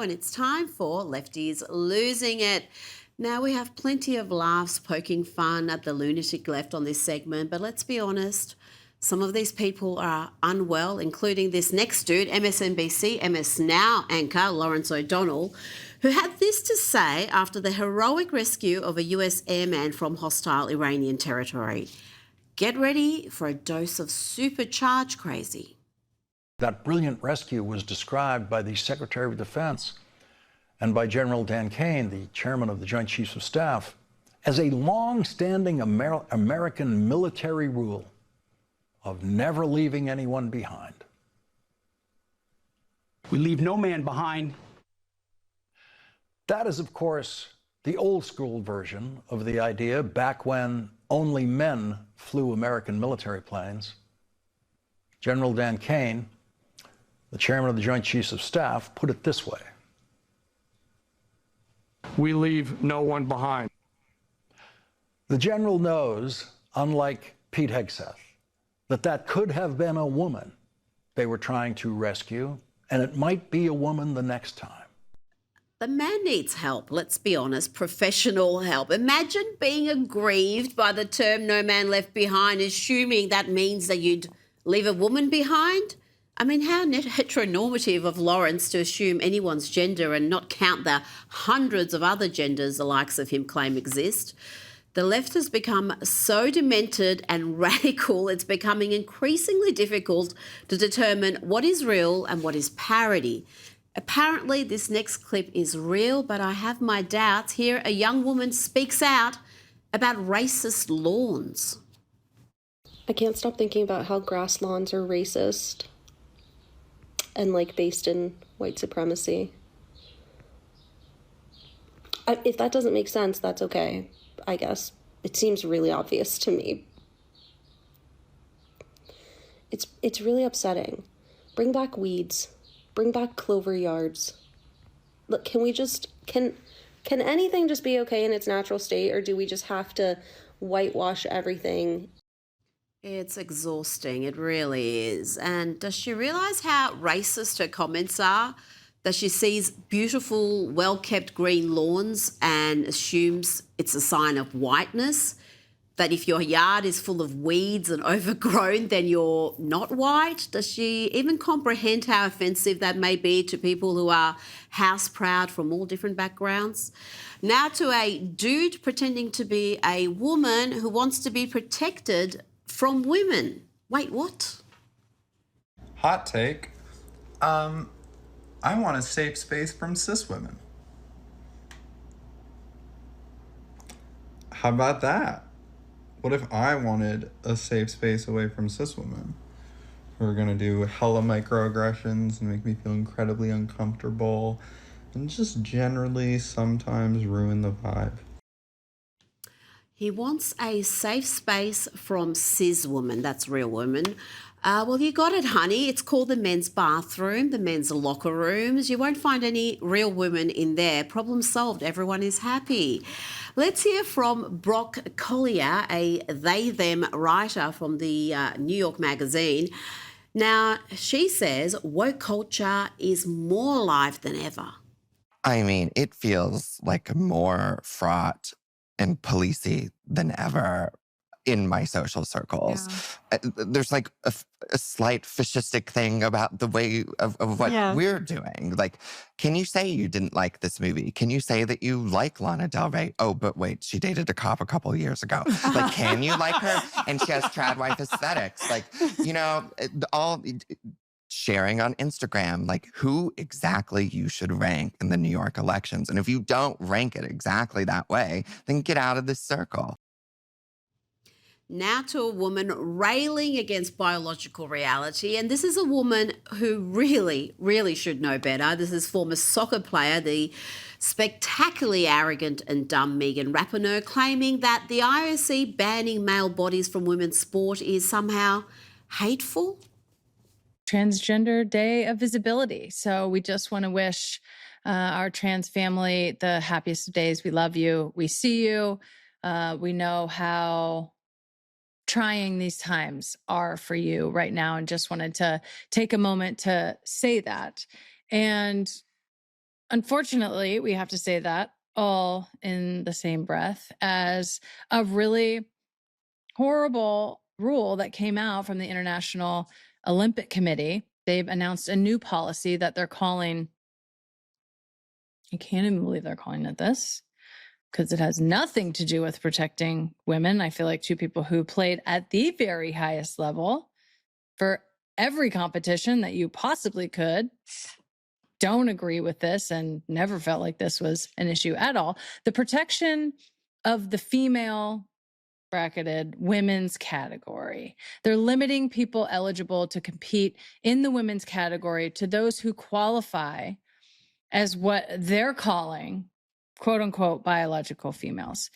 And it's time for Lefties Losing It. Now, we have plenty of laughs poking fun at the lunatic left on this segment, but let's be honest, some of these people are unwell, including this next dude, MSNBC, MS Now anchor Lawrence O'Donnell, who had this to say after the heroic rescue of a US airman from hostile Iranian territory. Get ready for a dose of supercharged crazy. That brilliant rescue was described by the Secretary of Defense and by General Dan Kane, the chairman of the Joint Chiefs of Staff, as a long-standing American military rule of never leaving anyone behind. We leave no man behind. That is, of course, the old-school version of the idea back when only men flew American military planes. General Dan Kane, the chairman of the Joint Chiefs of Staff, put it this way. We leave no one behind. The general knows, unlike Pete Hegseth, that could have been a woman they were trying to rescue, and it might be a woman the next time. The man needs help, let's be honest, professional help. Imagine being aggrieved by the term no man left behind, assuming that means that you'd leave a woman behind. I mean, how heteronormative of Lawrence to assume anyone's gender and not count the hundreds of other genders the likes of him claim exist. The left has become so demented and radical, it's becoming increasingly difficult to determine what is real and what is parody. Apparently, this next clip is real, but I have my doubts. Here, a young woman speaks out about racist lawns. I can't stop thinking about how grass lawns are racist and based in white supremacy. If that doesn't make sense, that's okay, I guess. It seems really obvious to me. It's really upsetting. Bring back weeds. Bring back clover yards. Look, can anything just be okay in its natural state, or do we just have to whitewash everything? It's exhausting, it really is. And does she realise how racist her comments are? That she sees beautiful, well-kept green lawns and assumes it's a sign of whiteness? That if your yard is full of weeds and overgrown, then you're not white? Does she even comprehend how offensive that may be to people who are house-proud from all different backgrounds? Now to a dude pretending to be a woman who wants to be protected from women. Wait, what? Hot take. I want a safe space from cis women. How about that? What if I wanted a safe space away from cis women who are gonna do hella microaggressions and make me feel incredibly uncomfortable and just generally sometimes ruin the vibe? He wants a safe space from cis women. That's real women. Well, you got it, honey. It's called the men's bathroom, the men's locker rooms. You won't find any real women in there. Problem solved. Everyone is happy. Let's hear from Brock Colyar, a Theythem writer from the New York Magazine. Now, she says woke culture is more alive than ever. I mean, it feels like more fraught and policey than ever in my social circles. Yeah. There's a slight fascistic thing about the way of what we're doing. Can you say you didn't like this movie? Can you say that you like Lana Del Rey? Oh, but wait, she dated a cop a couple of years ago. Can you like her? And she has trad wife aesthetics. All sharing on Instagram, who exactly you should rank in the New York elections. And if you don't rank it exactly that way, then get out of this circle. Now to a woman railing against biological reality. And this is a woman who really, really should know better. This is former soccer player, the spectacularly arrogant and dumb Megan Rapinoe, claiming that the IOC banning male bodies from women's sport is somehow hateful. Transgender Day of Visibility. So we just want to wish our trans family the happiest of days. We love you. We see you. We know how trying these times are for you right now, and just wanted to take a moment to say that. And unfortunately, we have to say that all in the same breath as a really horrible rule that came out from the International Olympic Committee. They've announced a new policy that they're calling, I can't even believe they're calling it this, because it has nothing to do with protecting women. I feel like two people who played at the very highest level for every competition that you possibly could don't agree with this and never felt like this was an issue at all. The protection of the female bracketed women's category. They're limiting people eligible to compete in the women's category to those who qualify as what they're calling, quote unquote, biological females.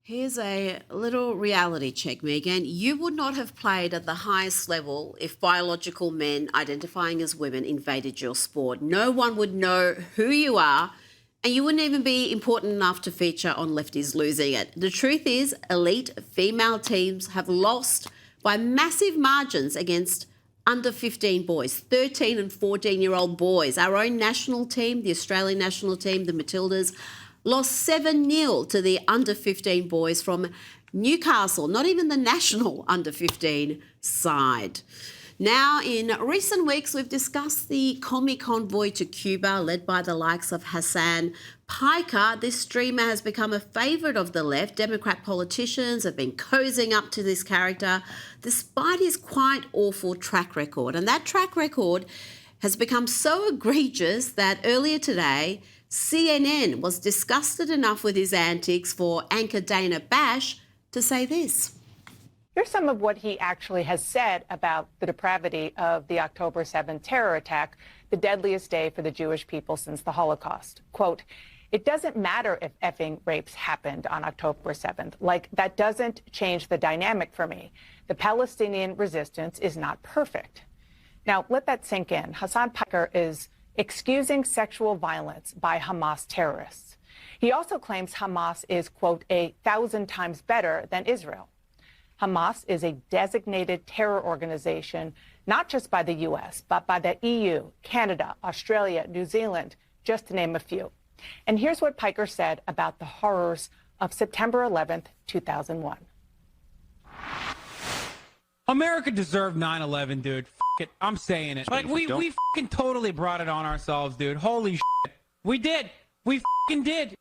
Here's a little reality check, Megan. You would not have played at the highest level if biological men identifying as women invaded your sport. No one would know who you are, and you wouldn't even be important enough to feature on Lefties Losing It. The truth is, elite female teams have lost by massive margins against under 15 boys, 13 and 14-year-old boys. Our own national team, the Australian national team, the Matildas, lost 7-0 to the under 15 boys from Newcastle, not even the national under 15 side. Now, in recent weeks, we've discussed the commie convoy to Cuba led by the likes of Hassan Piker. This streamer has become a favourite of the left. Democrat politicians have been cozying up to this character despite his quite awful track record. And that track record has become so egregious that earlier today, CNN was disgusted enough with his antics for anchor Dana Bash to say this. Here's some of what he actually has said about the depravity of the October 7th terror attack, the deadliest day for the Jewish people since the Holocaust. Quote, "It doesn't matter if effing rapes happened on October 7th. Like, that doesn't change the dynamic for me. The Palestinian resistance is not perfect." Now, let that sink in. Hassan Piker is excusing sexual violence by Hamas terrorists. He also claims Hamas is, quote, 1,000 times better than Israel. Hamas is a designated terror organization, not just by the U.S., but by the EU, Canada, Australia, New Zealand, just to name a few. And here's what Piker said about the horrors of September 11th, 2001. America deserved 9/11, dude. F it. I'm saying it. Like, we fucking totally brought it on ourselves, dude. Holy shit. We did. We fucking did.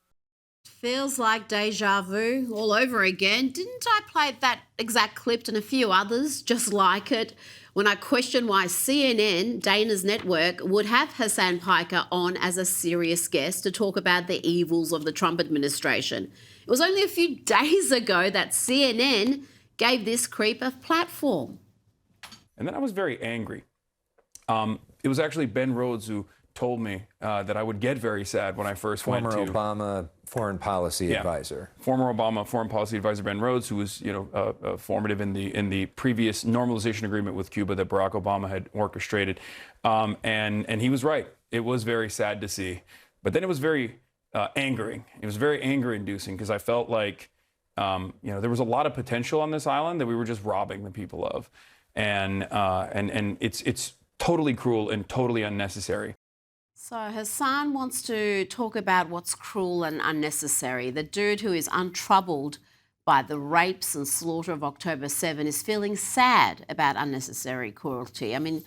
Feels like deja vu all over again. Didn't I play that exact clip and a few others just like it when I questioned why CNN, Dana's network, would have Hassan Piker on as a serious guest to talk about the evils of the Trump administration? It was only a few days ago that CNN gave this creep a platform. And then I was very angry. It was actually Ben Rhodes who told me that I would get very sad when I first went to... Former Obama foreign policy advisor. Former Obama foreign policy advisor Ben Rhodes, who was, formative in the previous normalization agreement with Cuba that Barack Obama had orchestrated. And he was right. It was very sad to see. But then it was very angering. It was very anger-inducing because I felt like, there was a lot of potential on this island that we were just robbing the people of. And it's totally cruel and totally unnecessary. So Hassan wants to talk about what's cruel and unnecessary. The dude who is untroubled by the rapes and slaughter of October 7 is feeling sad about unnecessary cruelty. I mean,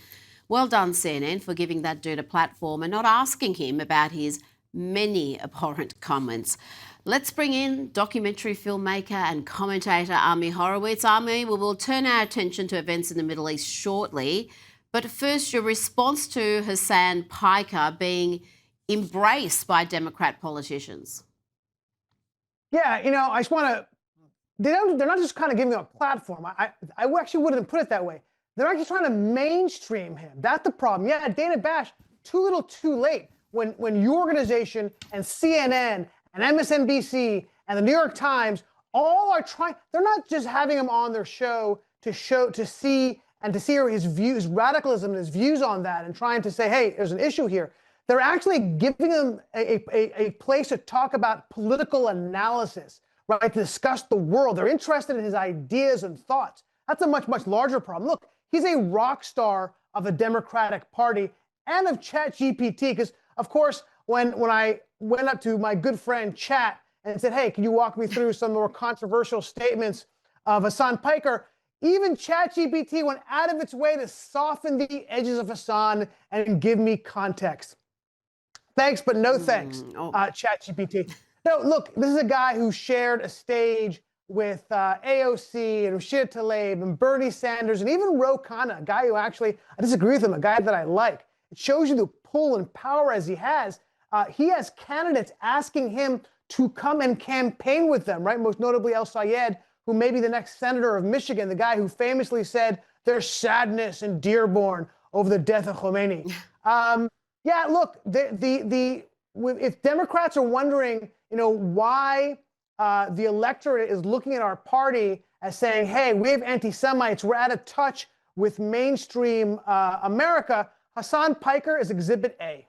well done, CNN, for giving that dude a platform and not asking him about his many abhorrent comments. Let's bring in documentary filmmaker and commentator Ami Horowitz. Ami, we will turn our attention to events in the Middle East shortly. But first, your response to Hassan Piker being embraced by Democrat politicians. Yeah, I just want to, they're not just kind of giving him a platform. I actually wouldn't put it that way. They're actually trying to mainstream him. That's the problem. Yeah, Dana Bash, too little too late. When your organization and CNN and MSNBC and the New York Times all are trying, they're not just having him on their show to see his views, his radicalism and his views on that and trying to say, hey, there's an issue here. They're actually giving him a place to talk about political analysis, right? To discuss the world. They're interested in his ideas and thoughts. That's a much, much larger problem. Look, he's a rock star of the Democratic Party and of ChatGPT, because Of course, when I went up to my good friend Chat and said, hey, can you walk me through some more controversial statements of Hassan Piker? Even ChatGPT went out of its way to soften the edges of Hassan and give me context. Thanks, but no thanks, ChatGPT. No, look, this is a guy who shared a stage with AOC and Rashida Tlaib and Bernie Sanders and even Ro Khanna, a guy who actually, I disagree with him, a guy that I like. It shows you the pull and power as he has. He has candidates asking him to come and campaign with them, right? Most notably El Sayed, who may be the next senator of Michigan, the guy who famously said there's sadness in Dearborn over the death of Khomeini. Yeah, look, if Democrats are wondering, why the electorate is looking at our party as saying, hey, we have anti-Semites, we're out of touch with mainstream America, Hassan Piker is Exhibit A.